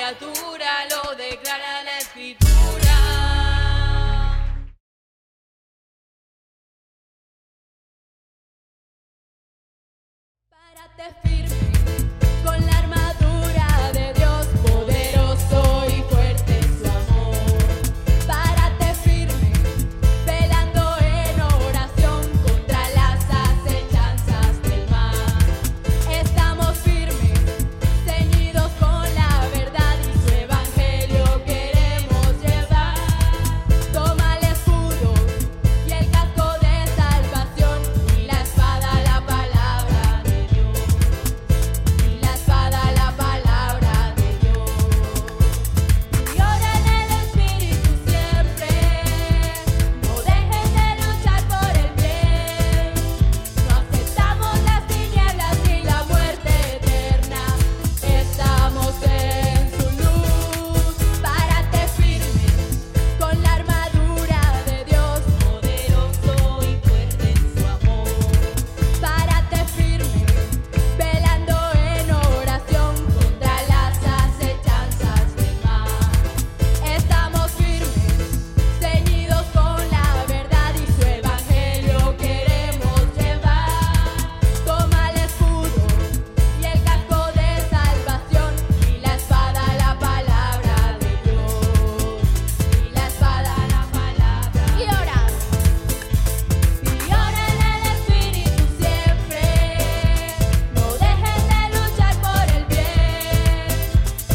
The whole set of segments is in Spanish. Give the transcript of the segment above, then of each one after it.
criatura, lo declara la Escritura. Párate firme con la armadura de Dios, poderoso y fuerte es su amor. Párate firme, velando en oración contra las acechanzas del mal. Estamos firmes, ceñidos con la verdad y su evangelio queremos llevar. Toma el escudo y el casco de salvación y la espada, la palabra de Dios. Y la espada, la palabra de Dios. Y ora en el Espíritu siempre. No dejes de luchar por el bien. No aceptamos las tinieblas ni la muerte eterna. Estamos en su luz. Párate firme con la armadura de Dios, poderoso y fuerte en su amor. Párate firme, velando en oración contra las acechanzas del mal. Estamos firmes, ceñidos con la verdad y su evangelio queremos llevar. Toma el escudo y el casco de salvación y la espada, la palabra de Dios. Y la espada, la palabra. Y ora en el Espíritu siempre. No dejes de luchar por el bien.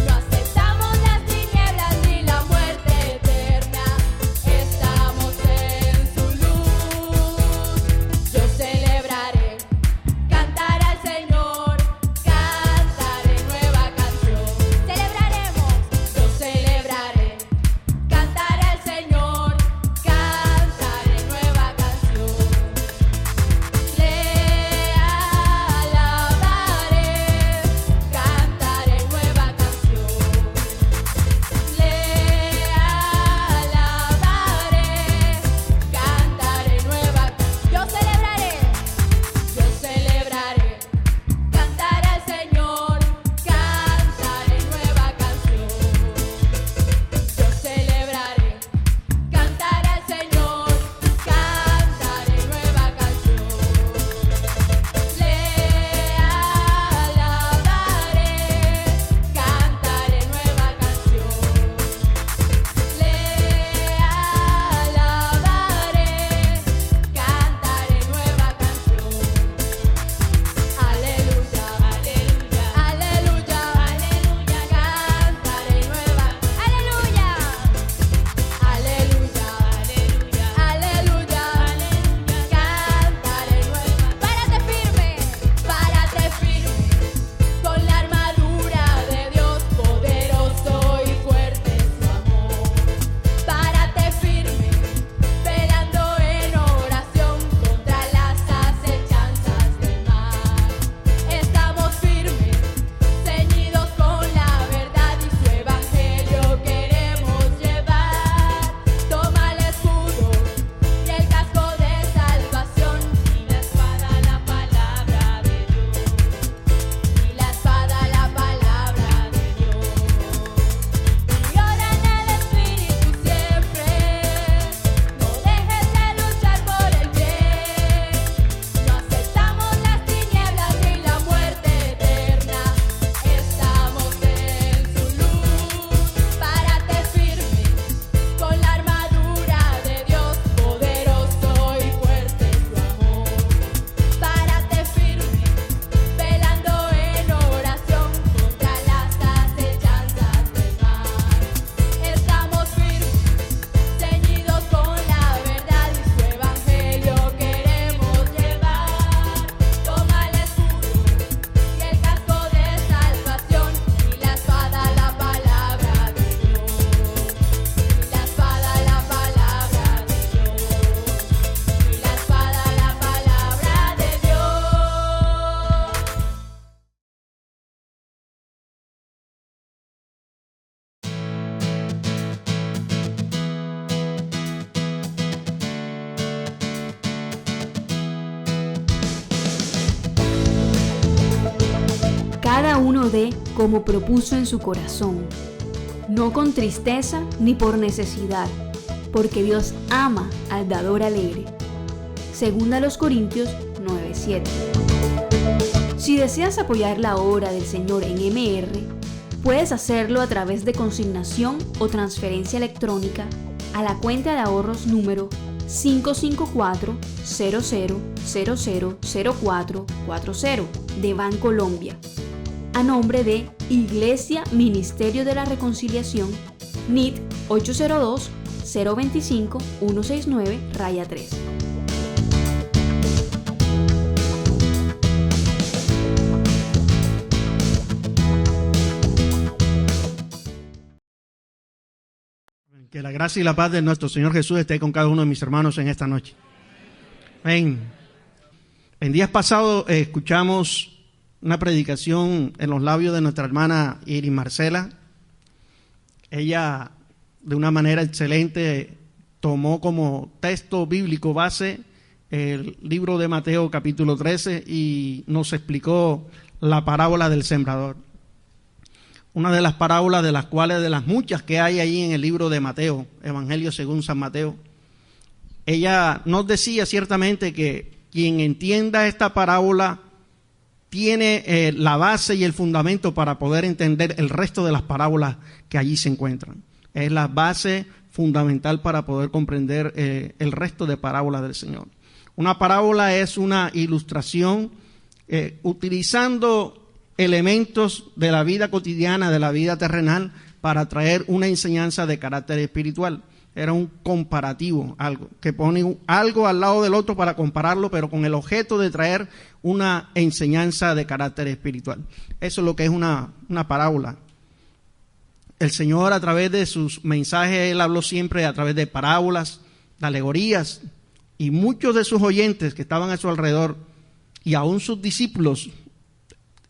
No aceptamos las tinieblas ni la muerte eterna. Estamos en su luz. Yo celebraré, cantaré al Señor, cantaré nueva canción. Celebraremos, yo celebraré, cantaré al Señor, cantaré nueva canción. Le alabaré, cantaré nueva canción. Le alabaré, cantaré nueva canción. Yo celebraré, cantaré al Señor, cantaré nueva canción. Yo celebraré, cantaré al Señor, cantaré nueva canción. Le alabaré, cantaré nueva canción. Le alabaré, cantaré nueva canción. Aleluya, aleluya, aleluya, aleluya, cantaré nueva. Aleluya, aleluya, aleluya, aleluya, cantaré nueva. Párate firme con la armadura de Dios, poderoso y fuerte es su amor. Párate firme, velando en oración contra las acechanzas del mal. Estamos firmes, ceñidos con la verdad y su evangelio queremos llevar. Toma el escudo y el casco de salvación y la espada, la palabra de Dios. Y la espada, la palabra de Dios. Y ora en el Espíritu siempre. No dejes de luchar por el bien. No aceptamos las tinieblas ni la muerte eterna. Estamos en su luz. Párate firme con la armadura de Dios, poderoso y fuerte es su amor. Párate firme, velando en oración contra las acechanzas del mal. Estamos firmes, ceñidos con la verdad y su evangelio queremos llevar. Toma el escudo y el casco de salvación y la espada, la palabra de Dios. Y la espada, la palabra de Dios. Y la espada, la palabra de Dios. Cada uno dé como propuso en su corazón, no con tristeza ni por necesidad, porque Dios ama al dador alegre. Segunda a los Corintios 9:7. Si deseas apoyar la obra del Señor en MR, puedes hacerlo a través de consignación o transferencia electrónica a la cuenta de ahorros número 554-00000440 de Bancolombia, a nombre de Iglesia Ministerio de la Reconciliación, NIT 802-025-169-3. Que la gracia y la paz de nuestro Señor Jesús esté con cada uno de mis hermanos en esta noche. Amén. En días pasados escuchamos una predicación en los labios de nuestra hermana Iris Marcela. Ella, de una manera excelente, tomó como texto bíblico base el libro de Mateo capítulo 13 y nos explicó la parábola del sembrador. Una de las parábolas de las cuales, de las muchas que hay ahí en el libro de Mateo, Evangelio según San Mateo. Ella nos decía ciertamente que quien entienda esta parábola tiene la base y el fundamento para poder entender el resto de las parábolas que allí se encuentran. Es la base fundamental para poder comprender el resto de parábolas del Señor. Una parábola es una ilustración utilizando elementos de la vida cotidiana, de la vida terrenal, para traer una enseñanza de carácter espiritual. Era un comparativo, algo que pone algo al lado del otro para compararlo, pero con el objeto de traer una enseñanza de carácter espiritual. Eso es lo que es una parábola. El Señor, a través de sus mensajes, Él habló siempre a través de parábolas, de alegorías, y muchos de sus oyentes que estaban a su alrededor, y aún sus discípulos,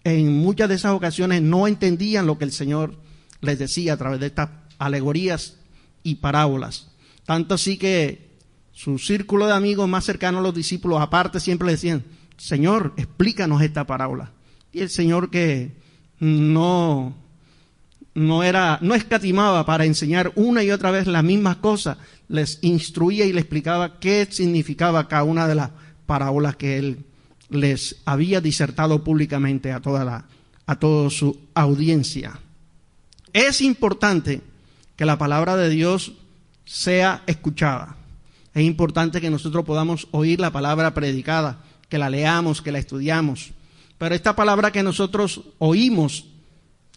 en muchas de esas ocasiones no entendían lo que el Señor les decía a través de estas alegorías y parábolas. Tanto así que su círculo de amigos más cercanos a los discípulos aparte siempre le decían: Señor, explícanos esta parábola. Y el Señor, que no escatimaba para enseñar una y otra vez las mismas cosas, les instruía y les explicaba qué significaba cada una de las parábolas que Él les había disertado públicamente a toda su audiencia. Es importante que la palabra de Dios sea escuchada. Es importante que nosotros podamos oír la palabra predicada, que la leamos, que la estudiamos. Pero esta palabra que nosotros oímos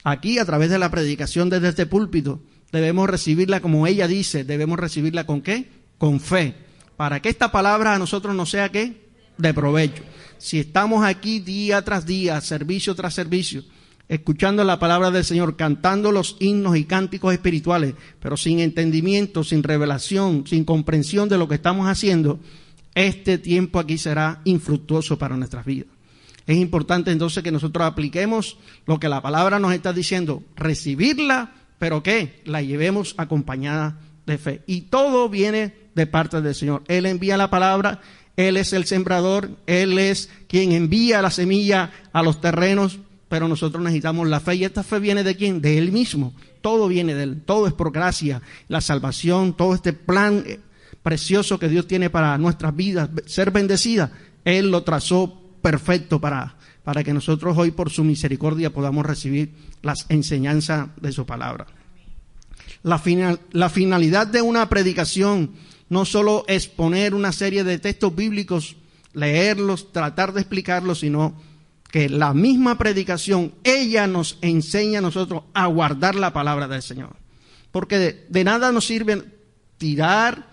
aquí a través de la predicación desde este púlpito, debemos recibirla como ella dice. Debemos recibirla ¿con qué? Con fe. Para que esta palabra a nosotros no sea ¿qué? De provecho. Si estamos aquí día tras día, servicio tras servicio, escuchando la palabra del Señor, cantando los himnos y cánticos espirituales, pero sin entendimiento, sin revelación, sin comprensión de lo que estamos haciendo, este tiempo aquí será infructuoso para nuestras vidas. Es importante entonces que nosotros apliquemos lo que la palabra nos está diciendo, recibirla, pero ¿qué? La llevemos acompañada de fe. Y todo viene de parte del Señor. Él envía la palabra. Él es el sembrador, Él es quien envía la semilla a los terrenos, pero nosotros necesitamos la fe. ¿Y esta fe viene de quién? De Él mismo. Todo viene de Él, todo es por gracia. La salvación, todo este plan precioso que Dios tiene para nuestras vidas, ser bendecidas, Él lo trazó perfecto para que nosotros hoy por su misericordia podamos recibir las enseñanzas de su palabra. La finalidad de una predicación no solo exponer una serie de textos bíblicos, leerlos, tratar de explicarlos, sino que la misma predicación, ella nos enseña a nosotros a guardar la palabra del Señor. Porque de nada nos sirve tirar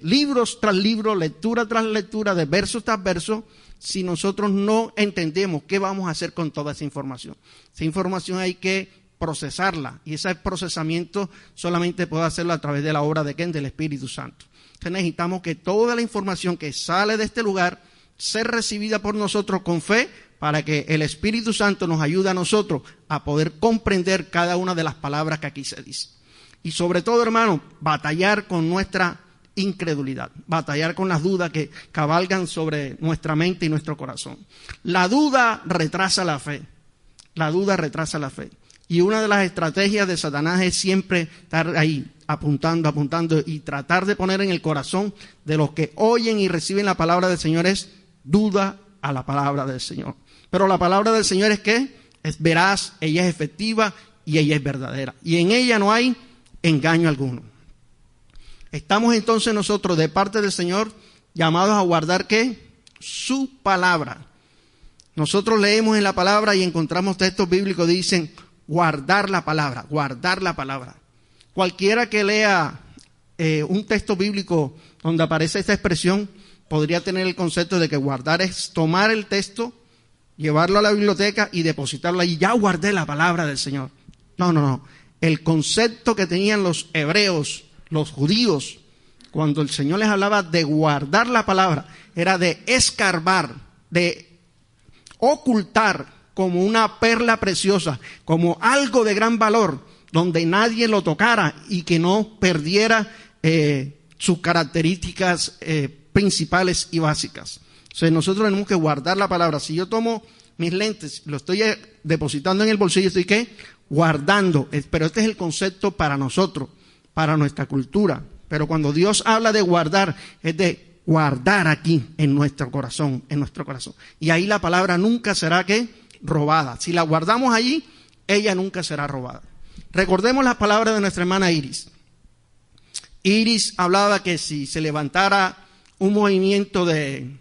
libros tras libros, lectura tras lectura, de verso tras verso, si nosotros no entendemos qué vamos a hacer con toda esa información. Esa información hay que procesarla, y ese procesamiento solamente puede hacerlo a través de la obra de ¿quién? Del Espíritu Santo. Entonces necesitamos que toda la información que sale de este lugar sea recibida por nosotros con fe, para que el Espíritu Santo nos ayude a nosotros a poder comprender cada una de las palabras que aquí se dice. Y sobre todo, hermano, batallar con nuestra incredulidad, batallar con las dudas que cabalgan sobre nuestra mente y nuestro corazón. La duda retrasa la fe. La duda retrasa la fe. Y una de las estrategias de Satanás es siempre estar ahí, apuntando y tratar de poner en el corazón de los que oyen y reciben la palabra del Señor es duda a la palabra del Señor. Pero la palabra del Señor es ¿qué? Es veraz, ella es efectiva y ella es verdadera. Y en ella no hay engaño alguno. Estamos entonces nosotros de parte del Señor llamados a guardar ¿qué? Su palabra. Nosotros leemos en la palabra y encontramos textos bíblicos que dicen guardar la palabra, guardar la palabra. Cualquiera que lea un texto bíblico donde aparece esta expresión podría tener el concepto de que guardar es tomar el texto, llevarlo a la biblioteca y depositarlo allí. Ya guardé la palabra del Señor. No. El concepto que tenían los hebreos, los judíos, cuando el Señor les hablaba de guardar la palabra, era de escarbar, de ocultar como una perla preciosa, como algo de gran valor, donde nadie lo tocara y que no perdiera sus características principales y básicas. O sea, nosotros tenemos que guardar la palabra. Si yo tomo mis lentes, lo estoy depositando en el bolsillo, estoy ¿qué? Guardando. Pero este es el concepto para nosotros, para nuestra cultura. Pero cuando Dios habla de guardar, es de guardar aquí en nuestro corazón, Y ahí la palabra nunca será ¿qué? Robada. Si la guardamos allí, ella nunca será robada. Recordemos las palabras de nuestra hermana Iris. Iris hablaba que si se levantara un movimiento de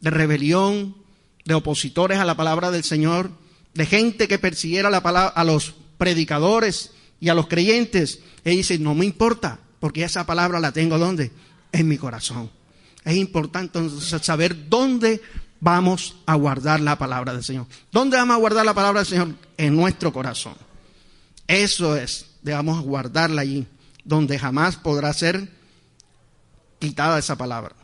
rebelión, de opositores a la palabra del Señor, de gente que persiguiera la palabra, a los predicadores y a los creyentes, ella dice, no me importa, porque esa palabra la tengo ¿dónde? En mi corazón. Es importante entonces saber dónde vamos a guardar la palabra del Señor. ¿Dónde vamos a guardar la palabra del Señor? En nuestro corazón. Eso es, debemos guardarla allí, donde jamás podrá ser quitada esa palabra.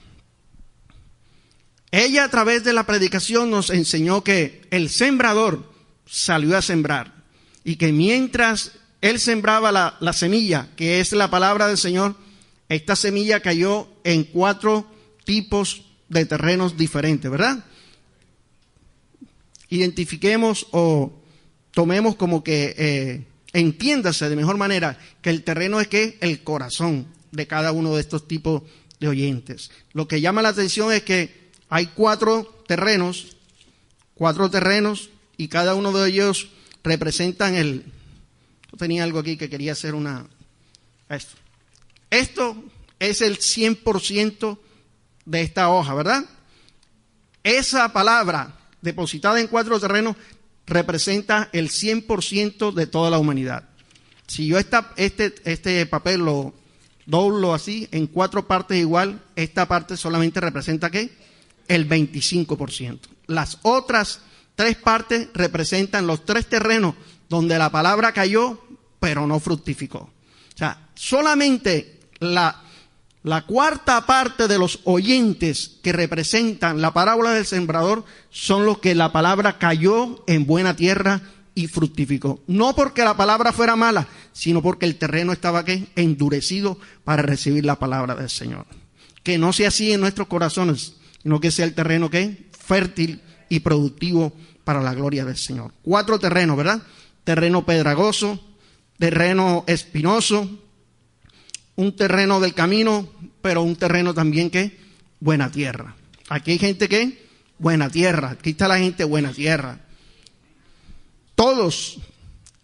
Ella a través de la predicación nos enseñó que el sembrador salió a sembrar y que mientras él sembraba la semilla, que es la palabra del Señor, esta semilla cayó en 4 tipos de terrenos diferentes, ¿verdad? Identifiquemos o tomemos como que entiéndase de mejor manera que el terreno es que el corazón de cada uno de estos tipos de oyentes. Lo que llama la atención es que hay 4 terrenos y cada uno de ellos representan yo tenía algo aquí que quería hacer Esto es el 100% de esta hoja, ¿verdad? Esa palabra depositada en 4 terrenos representa el 100% de toda la humanidad. Si yo este papel lo doblo así en 4 partes igual, esta parte solamente representa ¿qué? El 25%. Las otras 3 partes representan los 3 terrenos donde la palabra cayó, pero no fructificó. O sea, solamente la cuarta parte de los oyentes que representan la parábola del sembrador son los que la palabra cayó en buena tierra y fructificó. No porque la palabra fuera mala, sino porque el terreno estaba ¿qué? Endurecido para recibir la palabra del Señor. Que no sea así en nuestros corazones, sino que sea el terreno ¿qué? Fértil y productivo para la gloria del Señor. 4 terrenos, ¿verdad? Terreno pedregoso, terreno espinoso, un terreno del camino, pero un terreno también que buena tierra. Aquí hay gente que buena tierra, aquí está la gente buena tierra. Todos,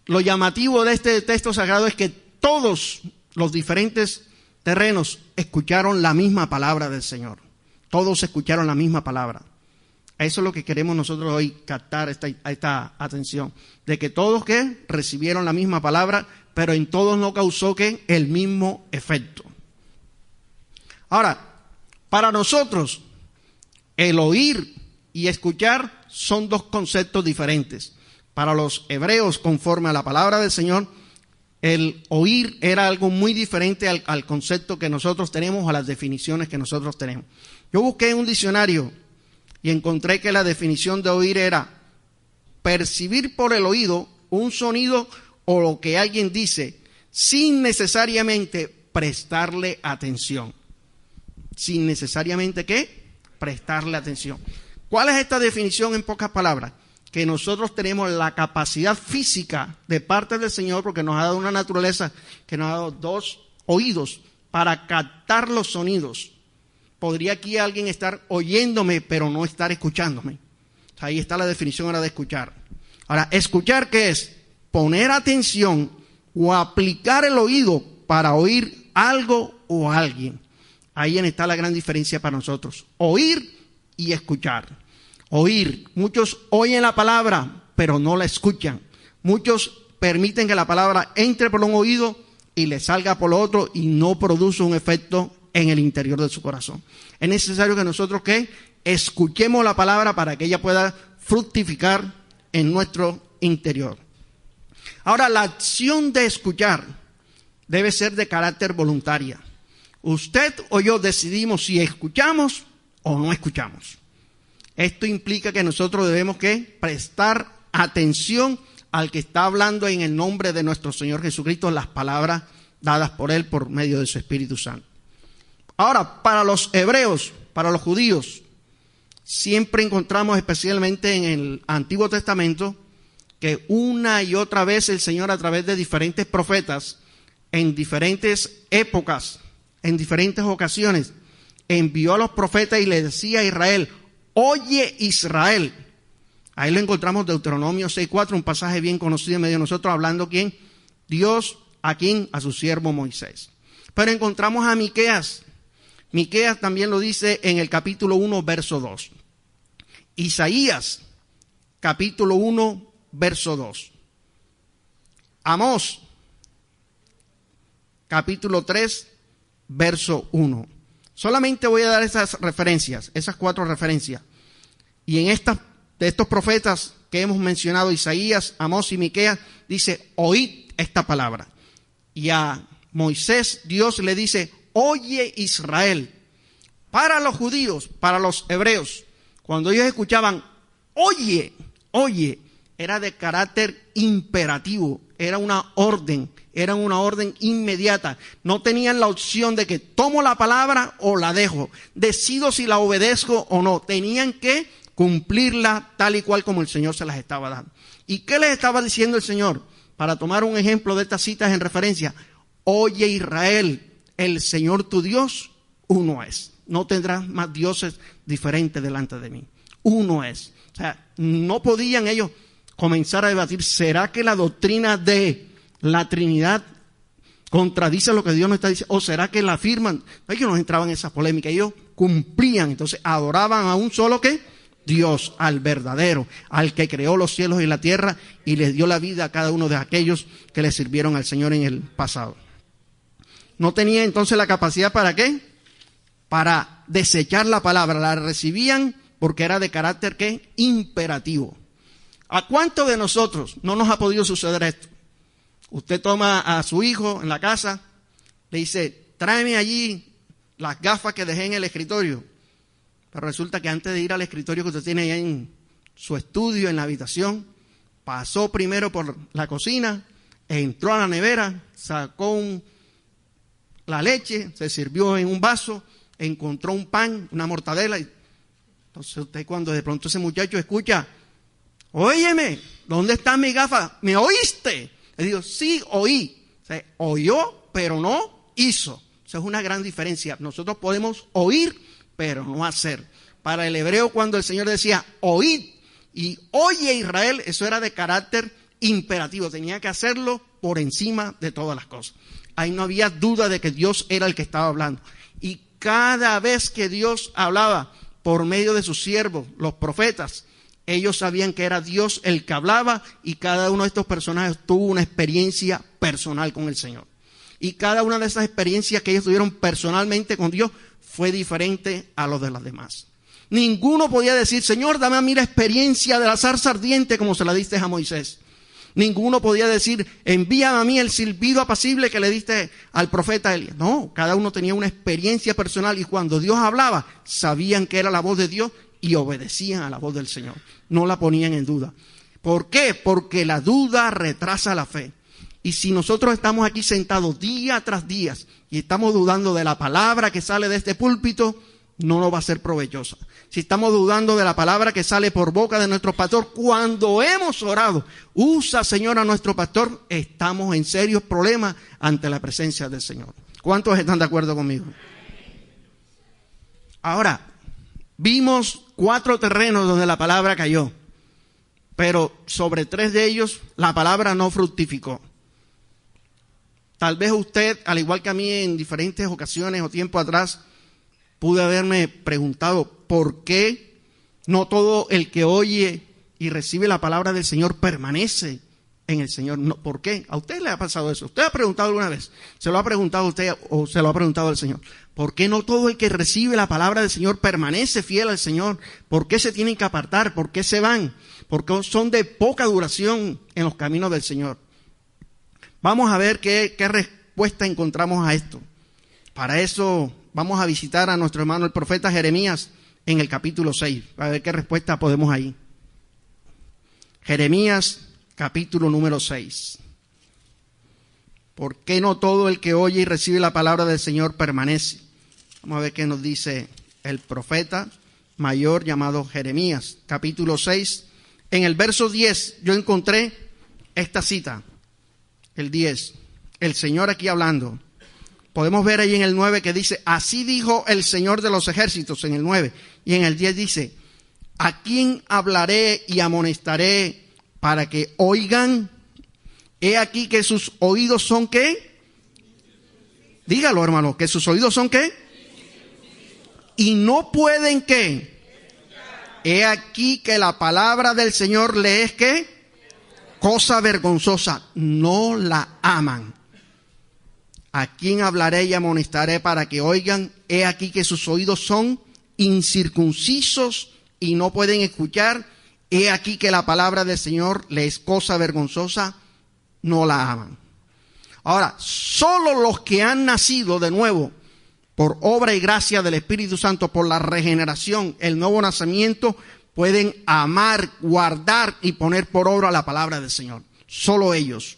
lo llamativo de este texto sagrado es que todos los diferentes terrenos escucharon la misma palabra del Señor. Todos escucharon la misma palabra. Eso es lo que queremos nosotros hoy captar esta atención, de que todos que recibieron la misma palabra, pero en todos no causó que el mismo efecto. Ahora, para nosotros, el oír y escuchar son 2 conceptos diferentes. Para los hebreos, conforme a la palabra del Señor, el oír era algo muy diferente al concepto que nosotros tenemos, a las definiciones que nosotros tenemos. Yo busqué en un diccionario y encontré que la definición de oír era percibir por el oído un sonido o lo que alguien dice sin necesariamente prestarle atención. Sin necesariamente ¿qué? Prestarle atención. ¿Cuál es esta definición en pocas palabras? que nosotros tenemos la capacidad física de parte del Señor, porque nos ha dado una naturaleza que nos ha dado 2 oídos para captar los sonidos. Podría aquí alguien estar oyéndome, pero no estar escuchándome. Ahí está la definición ahora de escuchar. Ahora, escuchar, ¿qué es? Poner atención o aplicar el oído para oír algo o alguien. Ahí está la gran diferencia para nosotros. Oír y escuchar. Oír. Muchos oyen la palabra, pero no la escuchan. Muchos permiten que la palabra entre por un oído y le salga por lo otro y no produce un efecto en el interior de su corazón. Es necesario que nosotros escuchemos la palabra para que ella pueda fructificar en nuestro interior. Ahora, la acción de escuchar debe ser de carácter voluntaria. Usted o yo decidimos si escuchamos o no escuchamos. Esto implica que nosotros debemos prestar atención al que está hablando en el nombre de nuestro Señor Jesucristo, las palabras dadas por Él por medio de su Espíritu Santo. Ahora, para los hebreos, para los judíos, siempre encontramos especialmente en el Antiguo Testamento que una y otra vez el Señor, a través de diferentes profetas, en diferentes épocas, en diferentes ocasiones, envió a los profetas y le decía a Israel: oye Israel. Ahí lo encontramos en Deuteronomio 6:4, un pasaje bien conocido en medio de nosotros, hablando ¿quién? Dios, ¿a quién? A su siervo Moisés. Pero encontramos a Miqueas. Miqueas también lo dice en el capítulo 1, verso 2. Isaías, capítulo 1, verso 2. Amós, capítulo 3, verso 1. Solamente voy a dar esas referencias, esas 4 referencias. Y en de estos profetas que hemos mencionado, Isaías, Amós y Miqueas, dice: oíd esta palabra. Y a Moisés Dios le dice: oye Israel. Para los judíos, para los hebreos, cuando ellos escuchaban oye, oye, era de carácter imperativo, era una orden inmediata. No tenían la opción de que tomo la palabra o la dejo, decido si la obedezco o no. Tenían que cumplirla tal y cual como el Señor se las estaba dando. ¿Y qué les estaba diciendo el Señor? Para tomar un ejemplo de estas citas en referencia: oye Israel, el Señor tu Dios, uno es. No tendrás más dioses diferentes delante de mí. Uno es. O sea, no podían ellos comenzar a debatir: ¿será que la doctrina de la Trinidad contradice lo que Dios nos está diciendo? ¿O será que la afirman? Ellos no entraban en esa polémica, ellos cumplían. Entonces adoraban a un solo Dios, al verdadero, al que creó los cielos y la tierra y les dio la vida a cada uno de aquellos que le sirvieron al Señor en el pasado. No tenía entonces la capacidad ¿para qué? Para desechar la palabra. La recibían porque era de carácter imperativo. ¿A cuántos de nosotros no nos ha podido suceder esto? Usted toma a su hijo en la casa, le dice: tráeme allí las gafas que dejé en el escritorio. Pero resulta que antes de ir al escritorio que usted tiene allá en su estudio, en la habitación, pasó primero por la cocina, entró a la nevera, sacó la leche, se sirvió en un vaso, encontró un pan, una mortadela. Entonces usted, cuando de pronto ese muchacho escucha: óyeme, ¿dónde están mis gafas? ¿Me oíste? Le digo: sí, oí. O sea, oyó, pero no hizo. Esa es una gran diferencia. Nosotros podemos oír, pero no hacer. Para el hebreo, cuando el Señor decía oíd y oye Israel, eso era de carácter imperativo. Tenía que hacerlo por encima de todas las cosas. Ahí no había duda de que Dios era el que estaba hablando. Y cada vez que Dios hablaba por medio de sus siervos, los profetas, ellos sabían que era Dios el que hablaba, y cada uno de estos personajes tuvo una experiencia personal con el Señor. Y cada una de esas experiencias que ellos tuvieron personalmente con Dios fue diferente a los de las demás. Ninguno podía decir: Señor, dame a mí la experiencia de la zarza ardiente como se la diste a Moisés. Ninguno podía decir: envíame a mí el silbido apacible que le diste al profeta Elías. No, cada uno tenía una experiencia personal, y cuando Dios hablaba, sabían que era la voz de Dios y obedecían a la voz del Señor. No la ponían en duda. ¿Por qué? Porque la duda retrasa la fe. Y si nosotros estamos aquí sentados día tras día y estamos dudando de la palabra que sale de este púlpito, no nos va a ser provechosa. Si estamos dudando de la palabra que sale por boca de nuestro pastor, cuando hemos orado, usa, Señor, a nuestro pastor, estamos en serios problemas ante la presencia del Señor. ¿Cuántos están de acuerdo conmigo? Ahora, vimos 4 terrenos donde la palabra cayó, pero sobre 3 de ellos la palabra no fructificó. Tal vez usted, al igual que a mí en diferentes ocasiones o tiempo atrás, pude haberme preguntado por qué no todo el que oye y recibe la palabra del Señor permanece en el Señor. No, ¿por qué? ¿A usted le ha pasado eso? ¿Usted ha preguntado alguna vez? ¿Se lo ha preguntado usted o se lo ha preguntado el Señor? ¿Por qué no todo el que recibe la palabra del Señor permanece fiel al Señor? ¿Por qué se tienen que apartar? ¿Por qué se van? Porque son de poca duración en los caminos del Señor. Vamos a ver qué respuesta encontramos a esto. Para eso vamos a visitar a nuestro hermano el profeta Jeremías en el capítulo 6. A ver qué respuesta podemos ahí. Jeremías capítulo número 6. ¿Por qué no todo el que oye y recibe la palabra del Señor permanece? Vamos a ver qué nos dice el profeta mayor llamado Jeremías, capítulo 6. En el verso 10 yo encontré esta cita, el 10. El Señor aquí hablando. Podemos ver ahí en el 9 que dice, así dijo el Señor de los ejércitos, en el 9. Y en el 10 dice, ¿a quién hablaré y amonestaré para que oigan? He aquí que sus oídos son ¿qué? Dígalo, hermano, que sus oídos son ¿qué? Y no pueden ¿qué? He aquí que la palabra del Señor le es ¿qué? Cosa vergonzosa, no la aman. ¿A quién hablaré y amonestaré para que oigan? He aquí que sus oídos son incircuncisos y no pueden escuchar. He aquí que la palabra del Señor les es cosa vergonzosa, no la aman. Ahora, solo los que han nacido de nuevo por obra y gracia del Espíritu Santo, por la regeneración, el nuevo nacimiento, pueden amar, guardar y poner por obra la palabra del Señor. Solo ellos.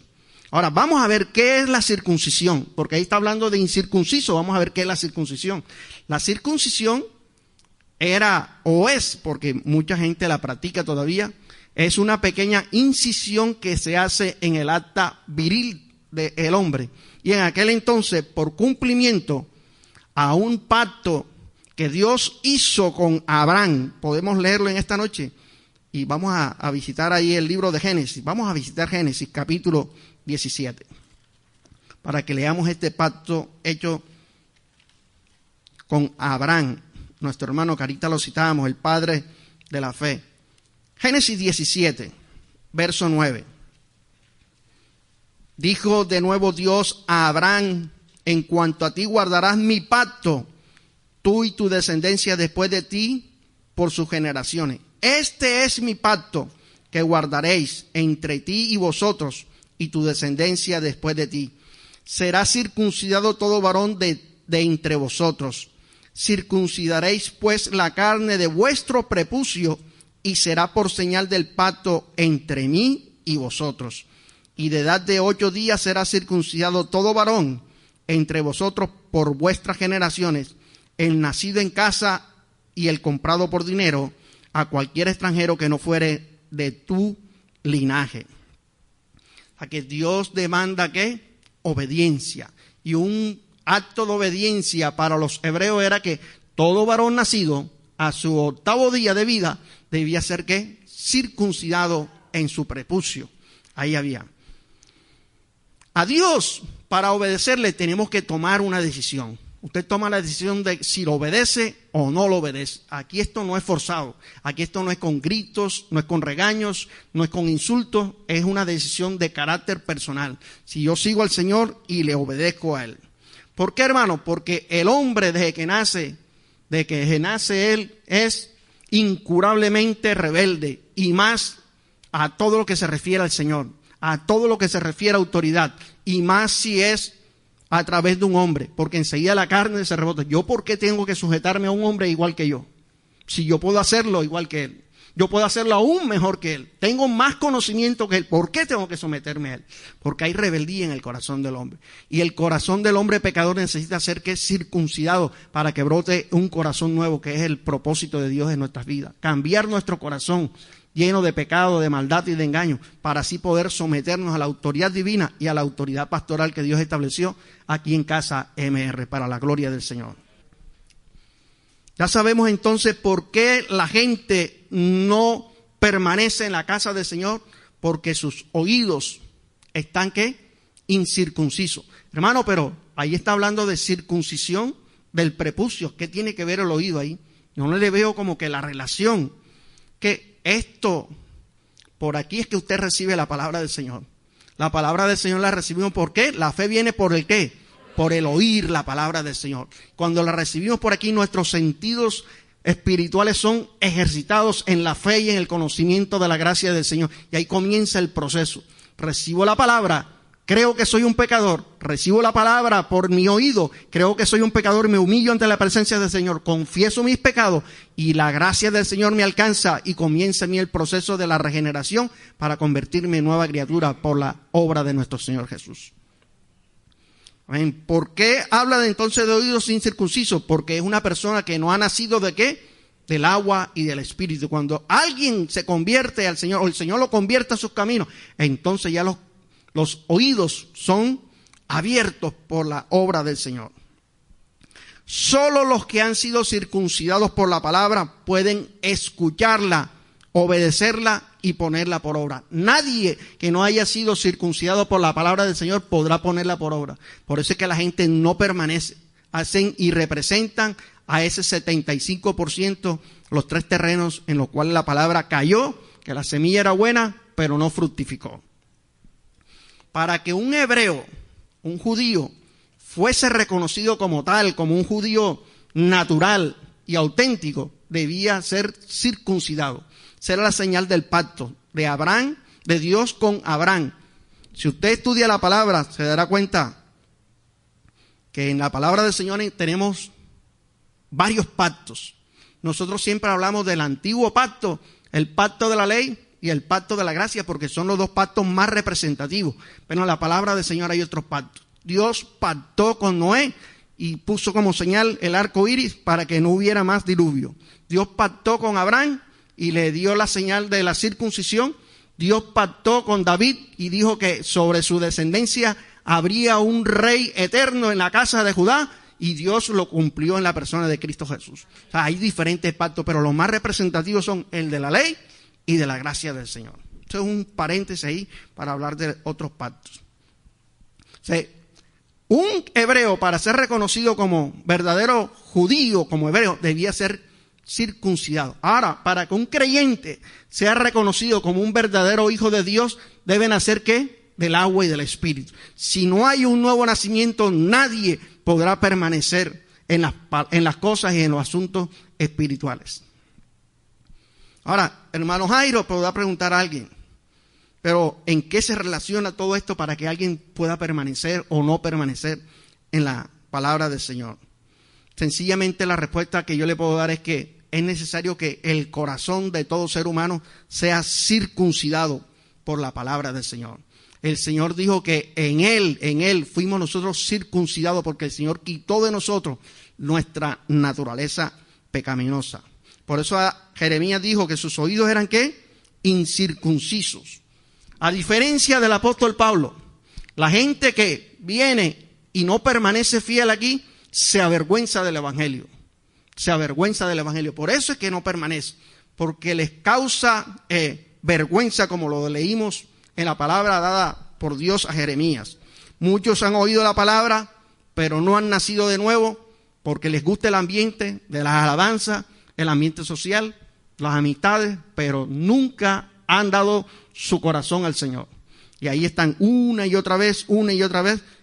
Ahora, vamos a ver qué es la circuncisión, porque ahí está hablando de incircunciso. Vamos a ver qué es la circuncisión. La circuncisión era, o es, porque mucha gente la practica todavía, es una pequeña incisión que se hace en el acta viril del hombre. Y en aquel entonces, por cumplimiento a un pacto que Dios hizo con Abraham, podemos leerlo en esta noche, y vamos a visitar ahí el libro de Génesis. Vamos a visitar Génesis capítulo 17, para que leamos este pacto hecho con Abraham, nuestro hermano que ahorita lo citábamos, el padre de la fe. Génesis 17, verso 9. Dijo de nuevo Dios a Abraham, en cuanto a ti guardarás mi pacto, tú y tu descendencia después de ti, por sus generaciones. Este es mi pacto que guardaréis entre ti y vosotros y tu descendencia después de ti. Será circuncidado todo varón de entre vosotros. Circuncidaréis pues la carne de vuestro prepucio y será por señal del pacto entre mí y vosotros. Y de edad de 8 días será circuncidado todo varón entre vosotros por vuestras generaciones, el nacido en casa y el comprado por dinero, a cualquier extranjero que no fuere de tu linaje. A que Dios demanda ¿qué? Obediencia. Y un acto de obediencia para los hebreos era que todo varón nacido a su 8º día de vida debía ser ¿qué? Circuncidado en su prepucio. Ahí había. A Dios, para obedecerle, tenemos que tomar una decisión. Usted toma la decisión de si lo obedece o no lo obedece. Aquí esto no es forzado. Aquí esto no es con gritos, no es con regaños, no es con insultos. Es una decisión de carácter personal. Si yo sigo al Señor y le obedezco a Él. ¿Por qué, hermano? Porque el hombre desde que nace Él es incurablemente rebelde. Y más a todo lo que se refiere al Señor. A todo lo que se refiere a autoridad. Y más si es a través de un hombre, porque enseguida la carne se rebota. ¿Yo por qué tengo que sujetarme a un hombre igual que yo? Si yo puedo hacerlo igual que él. yo puedo hacerlo aún mejor que él. Tengo más conocimiento que él. ¿Por qué tengo que someterme a él? Porque hay rebeldía en el corazón del hombre. Y el corazón del hombre pecador necesita ser que circuncidado para que brote un corazón nuevo, que es el propósito de Dios en nuestras vidas. Cambiar nuestro corazón lleno de pecado, de maldad y de engaño, para así poder someternos a la autoridad divina y a la autoridad pastoral que Dios estableció aquí en Casa MR, para la gloria del Señor. Ya sabemos entonces por qué la gente no permanece en la casa del Señor, porque sus oídos están, ¿qué? Incircuncisos. Hermano, pero ahí está hablando de circuncisión del prepucio. ¿Qué tiene que ver el oído ahí? Yo no le veo como que la relación, que esto, por aquí es que usted recibe la palabra del Señor. La palabra del Señor la recibimos, ¿por qué? La fe viene por el ¿qué? Por el oír la palabra del Señor. Cuando la recibimos por aquí, nuestros sentidos espirituales son ejercitados en la fe y en el conocimiento de la gracia del Señor. Y ahí comienza el proceso. Recibo la palabra, creo que soy un pecador, recibo la palabra por mi oído, creo que soy un pecador, me humillo ante la presencia del Señor, confieso mis pecados y la gracia del Señor me alcanza y comienza en mí el proceso de la regeneración para convertirme en nueva criatura por la obra de nuestro Señor Jesús. Amén. ¿Por qué habla de entonces de oídos incircuncisos? Porque es una persona que no ha nacido ¿de qué? Del agua y del Espíritu. Cuando alguien se convierte al Señor, o el Señor lo convierte a sus caminos, entonces ya los oídos son abiertos por la obra del Señor. Solo los que han sido circuncidados por la palabra pueden escucharla, obedecerla y ponerla por obra. Nadie que no haya sido circuncidado por la palabra del Señor podrá ponerla por obra. Por eso es que la gente no permanece. Hacen y representan a ese 75% los tres terrenos en los cuales la palabra cayó, que la semilla era buena, pero no fructificó. Para que un hebreo, un judío, fuese reconocido como tal, como un judío natural y auténtico, debía ser circuncidado. Será la señal del pacto de Abraham, de Dios con Abraham. Si usted estudia la palabra, se dará cuenta que en la palabra del Señor tenemos varios pactos. Nosotros siempre hablamos del antiguo pacto, el pacto de la ley y el pacto de la gracia, porque son los dos pactos más representativos. Pero en la palabra del Señor hay otros pactos. Dios pactó con Noé y puso como señal el arco iris para que no hubiera más diluvio. Dios pactó con Abraham y le dio la señal de la circuncisión. Dios pactó con David y dijo que sobre su descendencia habría un rey eterno en la casa de Judá, y Dios lo cumplió en la persona de Cristo Jesús. O sea, hay diferentes pactos, pero los más representativos son el de la ley y de la gracia del Señor. Esto es un paréntesis ahí para hablar de otros pactos. O sea, un hebreo, para ser reconocido como verdadero judío, como hebreo, debía ser circuncidado. Ahora, para que un creyente sea reconocido como un verdadero hijo de Dios, debe nacer ¿qué? Del agua y del Espíritu. Si no hay un nuevo nacimiento, nadie podrá permanecer en las cosas y en los asuntos espirituales. Ahora, hermano Jairo, podrá preguntar a alguien, pero ¿en qué se relaciona todo esto para que alguien pueda permanecer o no permanecer en la palabra del Señor? Sencillamente la respuesta que yo le puedo dar es que es necesario que el corazón de todo ser humano sea circuncidado por la palabra del Señor. El Señor dijo que en Él fuimos nosotros circuncidados, porque el Señor quitó de nosotros nuestra naturaleza pecaminosa. Por eso Jeremías dijo que sus oídos eran ¿qué? Incircuncisos. A diferencia del apóstol Pablo, la gente que viene y no permanece fiel aquí, se avergüenza del Evangelio. Se avergüenza del Evangelio. Por eso es que no permanece. Porque les causa vergüenza, como lo leímos en la palabra dada por Dios a Jeremías. Muchos han oído la palabra, pero no han nacido de nuevo, porque les gusta el ambiente de las alabanzas, el ambiente social, las amistades, pero nunca han dado su corazón al Señor. Y ahí están una y otra vez.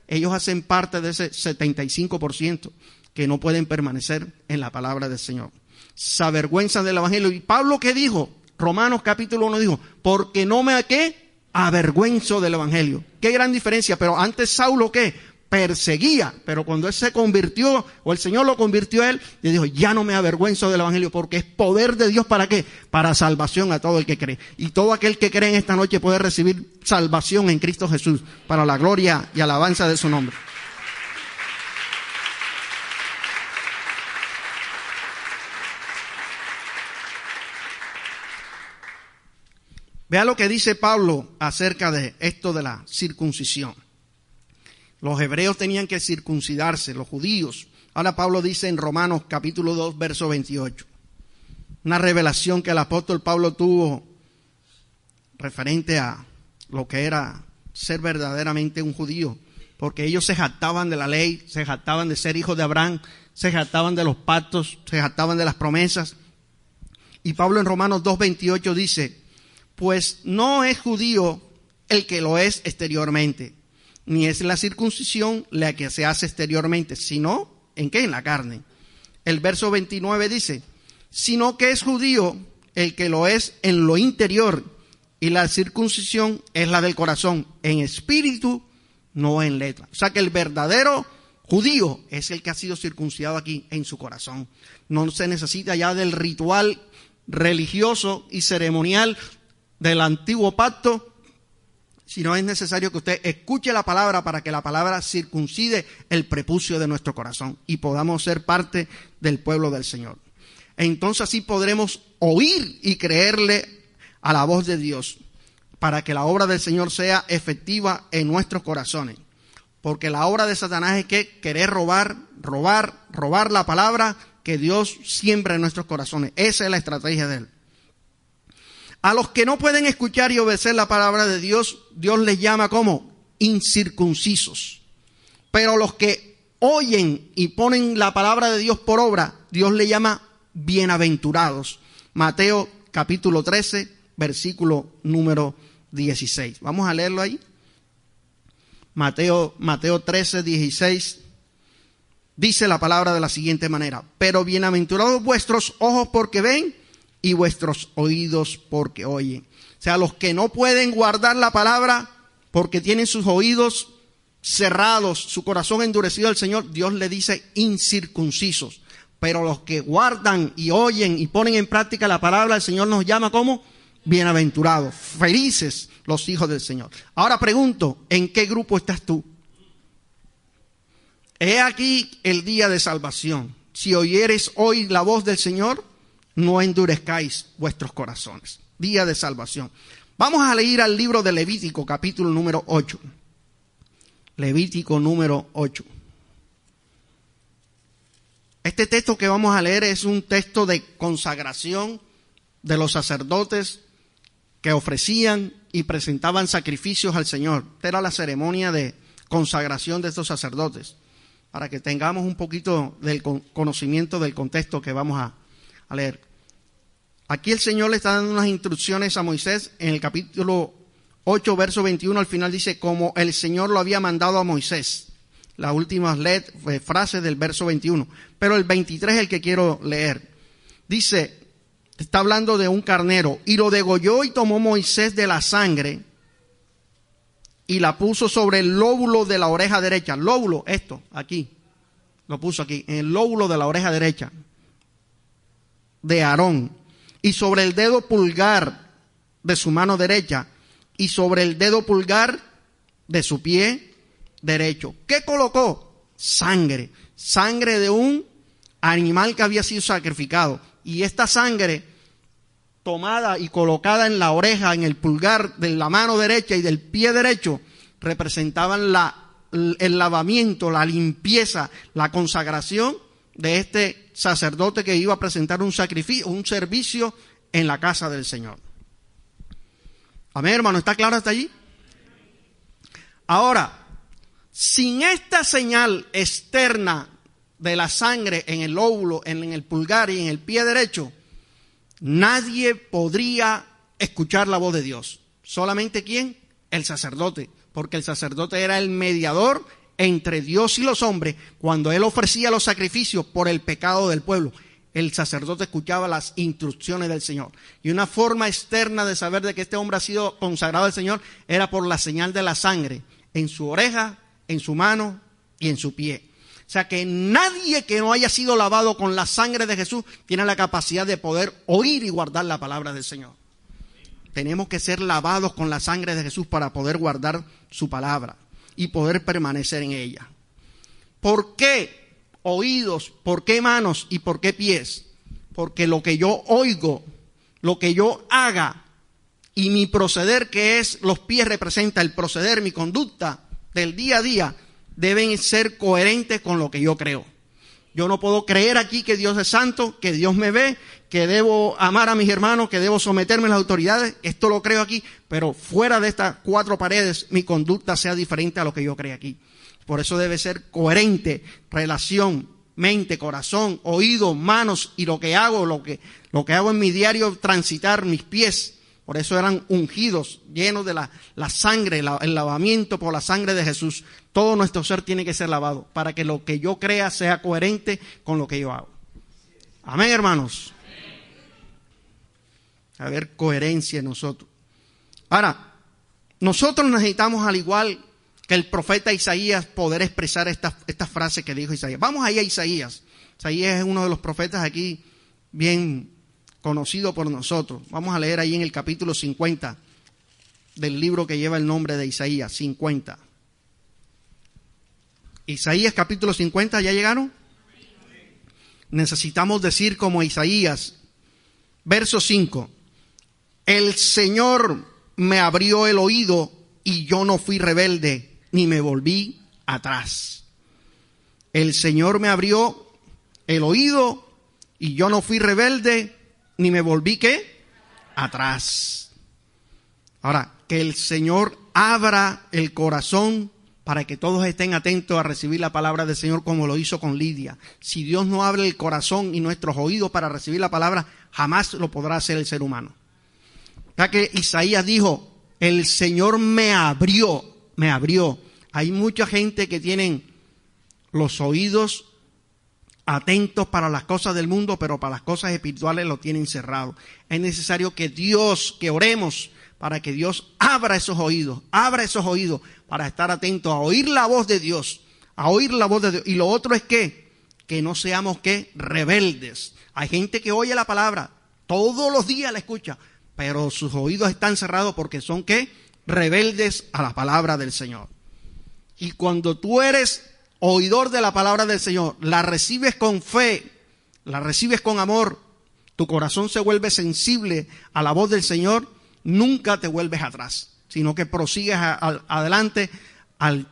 Ellos hacen parte de ese 75% que no pueden permanecer en la palabra del Señor. Se avergüenzan del Evangelio. ¿Y Pablo qué dijo? Romanos capítulo 1 dijo, porque no me avergüenzo del Evangelio. Qué gran diferencia. Pero antes Saulo, ¿qué? perseguía, pero cuando él se convirtió, o el Señor lo convirtió a él, le dijo, ya no me avergüenzo del evangelio, porque es poder de Dios, ¿para qué? Para salvación a todo el que cree. Y todo aquel que cree en esta noche puede recibir salvación en Cristo Jesús, para la gloria y alabanza de su nombre. Vea lo que dice Pablo acerca de esto de la circuncisión. Los hebreos tenían que circuncidarse, los judíos. Ahora Pablo dice en Romanos capítulo 2, verso 28. Una revelación que el apóstol Pablo tuvo referente a lo que era ser verdaderamente un judío. Porque ellos se jactaban de la ley, se jactaban de ser hijos de Abraham, se jactaban de los pactos, se jactaban de las promesas. Y Pablo en Romanos 2, 28 dice, pues no es judío el que lo es exteriormente, ni es la circuncisión la que se hace exteriormente, sino, ¿en qué? En la carne. El verso 29 dice, sino que es judío el que lo es en lo interior, y la circuncisión es la del corazón, en espíritu, no en letra. O sea que el verdadero judío es el que ha sido circuncidado aquí en su corazón. No se necesita ya del ritual religioso y ceremonial del antiguo pacto, sino es necesario que usted escuche la palabra para que la palabra circuncide el prepucio de nuestro corazón y podamos ser parte del pueblo del Señor. Entonces así podremos oír y creerle a la voz de Dios para que la obra del Señor sea efectiva en nuestros corazones. Porque la obra de Satanás es que querer robar la palabra que Dios siembra en nuestros corazones. Esa es la estrategia de él. A los que no pueden escuchar y obedecer la palabra de Dios, Dios les llama como incircuncisos. Pero los que oyen y ponen la palabra de Dios por obra, Dios les llama bienaventurados. Mateo capítulo 13, versículo número 16. Vamos a leerlo ahí. Mateo 13, 16. Dice la palabra de la siguiente manera. Pero bienaventurados vuestros ojos porque ven, y vuestros oídos porque oyen. O sea, los que no pueden guardar la palabra porque tienen sus oídos cerrados, su corazón endurecido al Señor, Dios le dice incircuncisos. Pero los que guardan y oyen y ponen en práctica la palabra, el Señor nos llama como bienaventurados, felices los hijos del Señor. Ahora pregunto, ¿en qué grupo estás tú? He aquí el día de salvación. Si oyeres hoy la voz del Señor, no endurezcáis vuestros corazones. Día de salvación. Vamos a leer al libro de Levítico, capítulo número 8. Levítico número 8. Este texto que vamos a leer es un texto de consagración de los sacerdotes que ofrecían y presentaban sacrificios al Señor. Esta era la ceremonia de consagración de estos sacerdotes, para que tengamos un poquito del conocimiento del contexto que vamos a leer. Aquí el Señor le está dando unas instrucciones a Moisés en el capítulo 8, verso 21, al final dice, como el Señor lo había mandado a Moisés. Las últimas frases del verso 21. Pero el 23 es el que quiero leer. Dice, está hablando de un carnero, y lo degolló y tomó Moisés de la sangre y la puso sobre el lóbulo de la oreja derecha. Lóbulo, esto, aquí, lo puso aquí, en el lóbulo de la oreja derecha de Aarón, y sobre el dedo pulgar de su mano derecha, y sobre el dedo pulgar de su pie derecho. ¿Qué colocó? Sangre. Sangre de un animal que había sido sacrificado. Y esta sangre tomada y colocada en la oreja, en el pulgar de la mano derecha y del pie derecho, representaban el lavamiento, la limpieza, la consagración de este sacerdote que iba a presentar un sacrificio, un servicio en la casa del Señor. Amén, hermano, ¿está claro hasta allí? Ahora, sin esta señal externa de la sangre en el lóbulo, en el pulgar y en el pie derecho, nadie podría escuchar la voz de Dios. ¿Solamente quién? El sacerdote, porque el sacerdote era el mediador entre Dios y los hombres. Cuando él ofrecía los sacrificios por el pecado del pueblo, el sacerdote escuchaba las instrucciones del Señor. Y una forma externa de saber de que este hombre ha sido consagrado al Señor era por la señal de la sangre en su oreja, en su mano y en su pie. O sea que nadie que no haya sido lavado con la sangre de Jesús tiene la capacidad de poder oír y guardar la palabra del Señor. Tenemos que ser lavados con la sangre de Jesús para poder guardar su palabra y poder permanecer en ella. ¿Por qué oídos? ¿Por qué manos? ¿Y por qué pies? Porque lo que yo oigo, lo que yo haga y mi proceder, que es los pies, representa el proceder, mi conducta del día a día, deben ser coherentes con lo que yo creo. Yo no puedo creer aquí que Dios es santo, que Dios me ve, que debo amar a mis hermanos, que debo someterme a las autoridades. Esto lo creo aquí, pero fuera de estas cuatro paredes, mi conducta sea diferente a lo que yo creo aquí. Por eso debe ser coherente, relación, mente, corazón, oído, manos y lo que hago en mi diario transitar, mis pies. Por eso eran ungidos, llenos de la sangre, el lavamiento por la sangre de Jesús. Todo nuestro ser tiene que ser lavado para que lo que yo crea sea coherente con lo que yo hago. Amén, hermanos. A ver, coherencia en nosotros. Ahora, nosotros necesitamos, al igual que el profeta Isaías, poder expresar esta frase que dijo Isaías. Vamos ahí a Isaías. Isaías es uno de los profetas aquí bien conocido por nosotros. Vamos a leer ahí en el capítulo 50 del libro que lleva el nombre de Isaías, 50. Isaías capítulo 50, ¿ya llegaron? Necesitamos decir como Isaías, verso 5. El Señor me abrió el oído y yo no fui rebelde ni me volví atrás. El Señor me abrió el oído y yo no fui rebelde ni me volví, ¿qué? Atrás. Ahora, que el Señor abra el corazón para que todos estén atentos a recibir la palabra del Señor como lo hizo con Lidia. Si Dios no abre el corazón y nuestros oídos para recibir la palabra, jamás lo podrá hacer el ser humano. Ya que Isaías dijo, el Señor me abrió. Hay mucha gente que tienen los oídos atentos para las cosas del mundo, pero para las cosas espirituales lo tienen cerrado. Es necesario que oremos para que Dios abra esos oídos para estar atentos a oír la voz de Dios, Y lo otro es que no seamos rebeldes. Hay gente que oye la palabra, todos los días la escucha, pero sus oídos están cerrados porque son rebeldes a la palabra del Señor. Y cuando tú eres oidor de la palabra del Señor, la recibes con fe, la recibes con amor, tu corazón se vuelve sensible a la voz del Señor, nunca te vuelves atrás, sino que prosigues adelante al